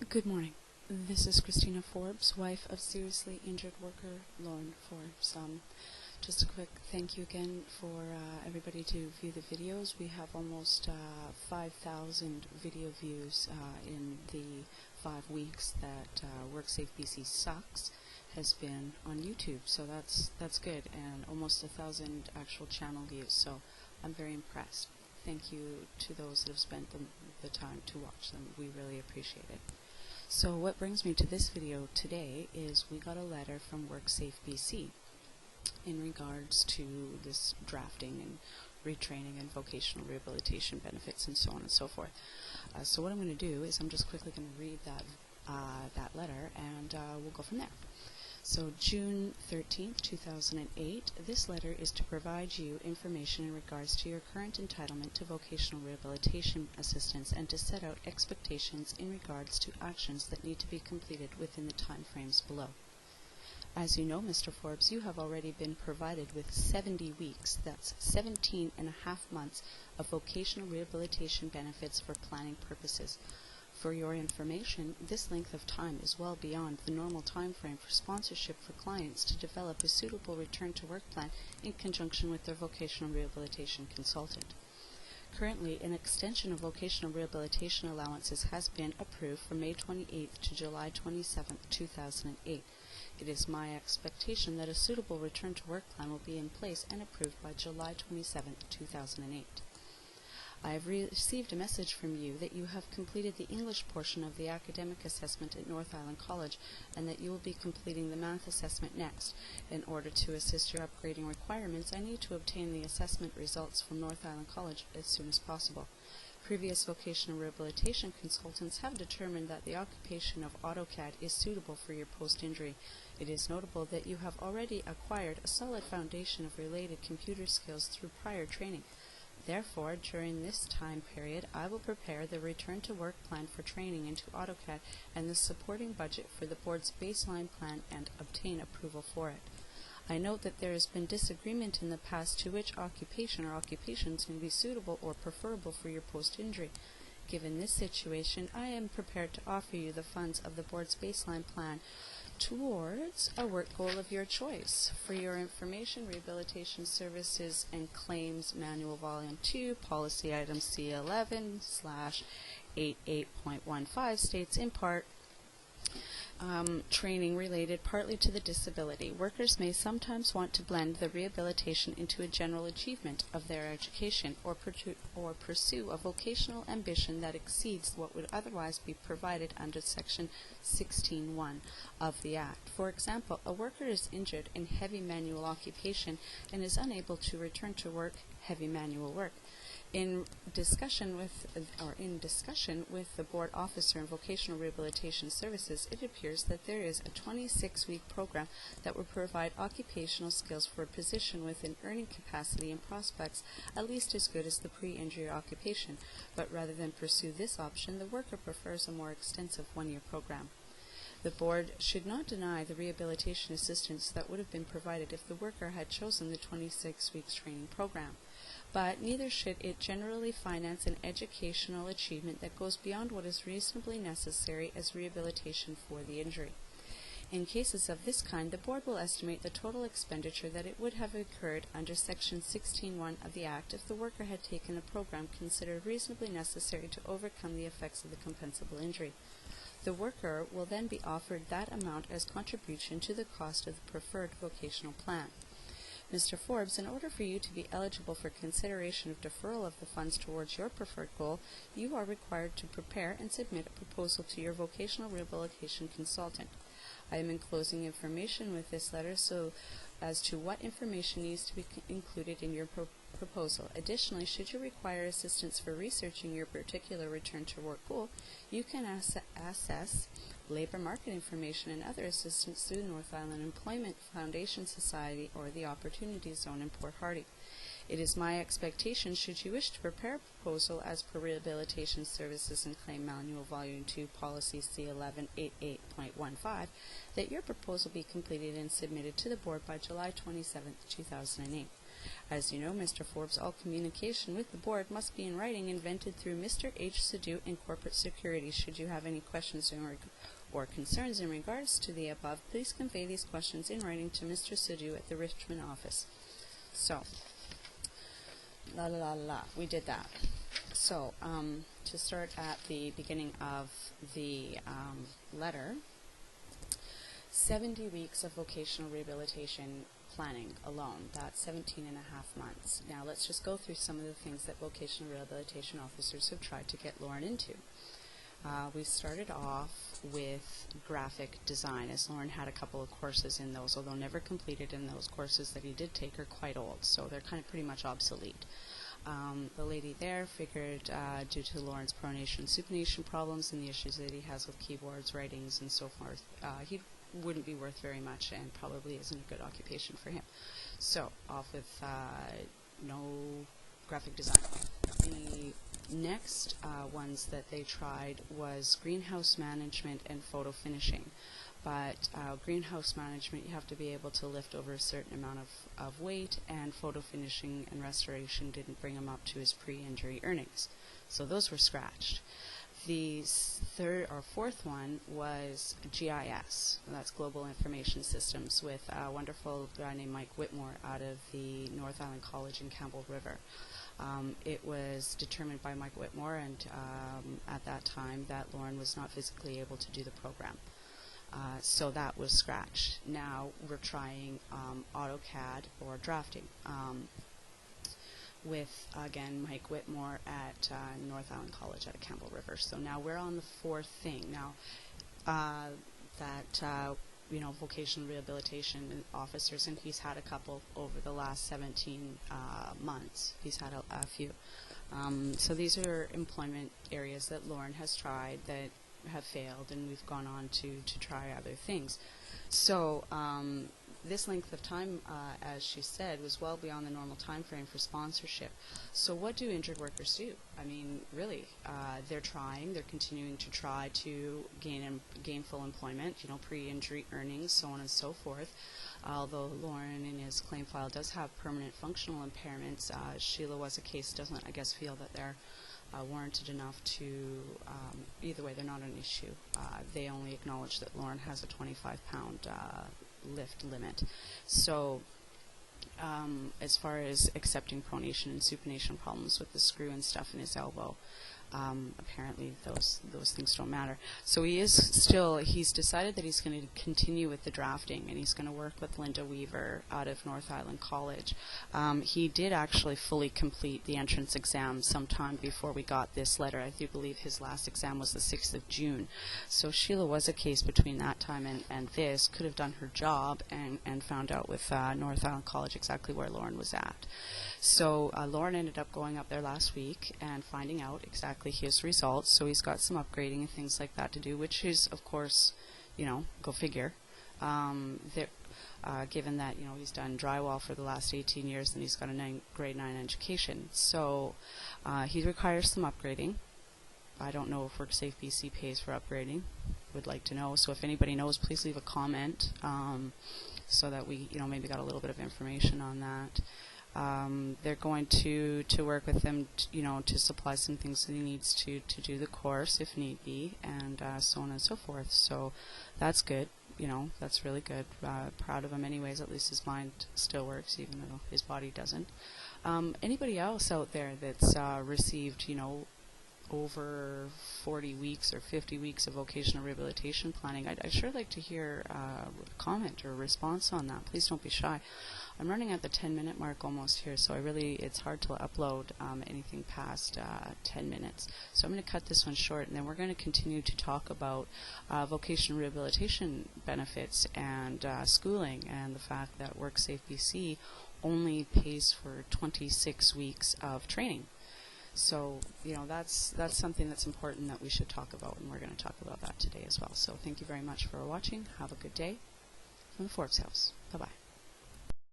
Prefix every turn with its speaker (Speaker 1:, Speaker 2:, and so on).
Speaker 1: Good morning. This is Christina Forbes, wife of seriously injured worker Lauren Forbes. Just a quick thank you again for everybody to view the videos. We have almost 5,000 video views in the 5 weeks that WorkSafeBC Sucks has been on YouTube, so that's good, and almost 1,000 actual channel views, so I'm very impressed. Thank you to those that have spent the time to watch them. We really appreciate it. So what brings me to this video today is we got a letter from WorkSafeBC in regards to this drafting and retraining and vocational rehabilitation benefits and so on and so forth. So what I'm going to do is I'm just quickly going to read that letter, and we'll go from there. So June 13th, 2008, this letter is to provide you information in regards to your current entitlement to vocational rehabilitation assistance and to set out expectations in regards to actions that need to be completed within the time frames below. As you know, Mr. Forbes, you have already been provided with 70 weeks, that's 17 and a half months of vocational rehabilitation benefits for planning purposes. For your information, this length of time is well beyond the normal time frame for sponsorship for clients to develop a suitable return-to-work plan in conjunction with their vocational rehabilitation consultant. Currently, an extension of vocational rehabilitation allowances has been approved from May 28th to July 27th, 2008. It is my expectation that a suitable return-to-work plan will be in place and approved by July 27th, 2008. I have received a message from you that you have completed the English portion of the academic assessment at North Island College and that you will be completing the math assessment next. In order to assist your upgrading requirements, I need to obtain the assessment results from North Island College as soon as possible. Previous vocational rehabilitation consultants have determined that the occupation of AutoCAD is suitable for your post-injury. It is notable that you have already acquired a solid foundation of related computer skills through prior training. Therefore, during this time period, I will prepare the return-to-work plan for training into AutoCAD and the supporting budget for the board's baseline plan and obtain approval for it. I note that there has been disagreement in the past to which occupation or occupations may be suitable or preferable for your post-injury. Given this situation, I am prepared to offer you the funds of the board's baseline plan towards a work goal of your choice. For your information, Rehabilitation Services and Claims Manual Volume 2, Policy Item C11/88.15 states in part, training related partly to the disability. Workers may sometimes want to blend the rehabilitation into a general achievement of their education or pursue a vocational ambition that exceeds what would otherwise be provided under Section 16.1 of the Act. For example, a worker is injured in heavy manual occupation and is unable to return to work heavy manual work. In discussion with the board officer in Vocational Rehabilitation Services, it appears that there is a 26-week program that will provide occupational skills for a position with an earning capacity and prospects at least as good as the pre-injury occupation, but rather than pursue this option, the worker prefers a more extensive one-year program. The board should not deny the rehabilitation assistance that would have been provided if the worker had chosen the 26 weeks training program. But neither should it generally finance an educational achievement that goes beyond what is reasonably necessary as rehabilitation for the injury. In cases of this kind, the board will estimate the total expenditure that it would have incurred under Section 16.1 of the Act if the worker had taken a program considered reasonably necessary to overcome the effects of the compensable injury. The worker will then be offered that amount as contribution to the cost of the preferred vocational plan. Mr. Forbes, in order for you to be eligible for consideration of deferral of the funds towards your preferred goal, you are required to prepare and submit a proposal to your vocational rehabilitation consultant. I am enclosing information with this letter so as to what information needs to be included in your proposal. Additionally, should you require assistance for researching your particular return-to-work goal, you can access labor market information and other assistance through the North Island Employment Foundation Society or the Opportunity Zone in Port Hardy. It is my expectation, should you wish to prepare a proposal as per Rehabilitation Services and Claim Manual Volume 2, Policy C11/88.15, that your proposal be completed and submitted to the Board by July 27, 2008. As you know, Mr. Forbes, all communication with the board must be in writing, invented through Mr. H. Sadu in corporate security. Should you have any questions or concerns in regards to the above, please convey these questions in writing to Mr. Sadu at the Richmond office. So, we did that. So, to start at the beginning of the letter, 70 weeks of vocational rehabilitation planning alone. That's 17 and a half months. Now let's just go through some of the things that vocational rehabilitation officers have tried to get Lauren into. We started off with graphic design, as Lauren had a couple of courses in those, although never completed, in those courses that he did take are quite old, so they're kind of pretty much obsolete. The lady there figured, due to Lauren's pronation and supination problems and the issues that he has with keyboards, writings, and so forth, he wouldn't be worth very much and probably isn't a good occupation for him. So, off with no graphic design. The next ones that they tried was greenhouse management and photo finishing. But greenhouse management, you have to be able to lift over a certain amount of weight, and photo finishing and restoration didn't bring him up to his pre-injury earnings. So those were scratched. The third or fourth one was GIS. That's Global Information Systems, with a wonderful guy named Mike Whitmore out of the North Island College in Campbell River. It was determined by Mike Whitmore and at that time that Lauren was not physically able to do the program. So that was scratched. Now we're trying AutoCAD or drafting with, again, Mike Whitmore at North Island College at Campbell River. So now we're on the fourth thing. Now vocational rehabilitation officers, and he's had a couple over the last 17 months. He's had a few. So these are employment areas that Lauren has tried that have failed, and we've gone on to try other things. So this length of time, as she said, was well beyond the normal time frame for sponsorship. So what do injured workers do? I mean, really, they're continuing to try to gain full employment, pre-injury earnings, so on and so forth. Although Lauren in his claim file does have permanent functional impairments, Sheila was a case doesn't, I guess, feel that they're warranted enough to, either way, they're not an issue. They only acknowledge that Lauren has a 25-pound lift limit. So as far as accepting pronation and supination problems with the screw and stuff in his elbow, apparently those things don't matter. So he's decided that he's going to continue with the drafting, and he's going to work with Linda Weaver out of North Island College. He did actually fully complete the entrance exam sometime before we got this letter. I do believe his last exam was the 6th of June. So Sheila was a case between that time and this, could have done her job and found out with North Island College exactly where Lauren was at. So Lauren ended up going up there last week and finding out exactly his results. So he's got some upgrading and things like that to do, which is, of course, go figure. Given that he's done drywall for the last 18 years and he's got a grade 9 education, so he requires some upgrading. I don't know if WorkSafeBC pays for upgrading. Would like to know. So if anybody knows, please leave a comment so that we maybe got a little bit of information on that. They're going to work with them, to supply some things that he needs to do the course if need be, and so on and so forth. So that's good. That's really good. Proud of him anyways. At least his mind still works, even though his body doesn't. Anybody else out there that's received, over 40 weeks or 50 weeks of vocational rehabilitation planning, I'd sure like to hear a comment or a response on that. Please don't be shy. I'm running at the 10-minute mark almost here, so it's hard to upload anything past 10 minutes. So I'm going to cut this one short, and then we're going to continue to talk about vocational rehabilitation benefits and schooling, and the fact that WorkSafeBC only pays for 26 weeks of training. So, that's something that's important that we should talk about, and we're going to talk about that today as well. So thank you very much for watching. Have a good day from the Forbes House. Bye-bye.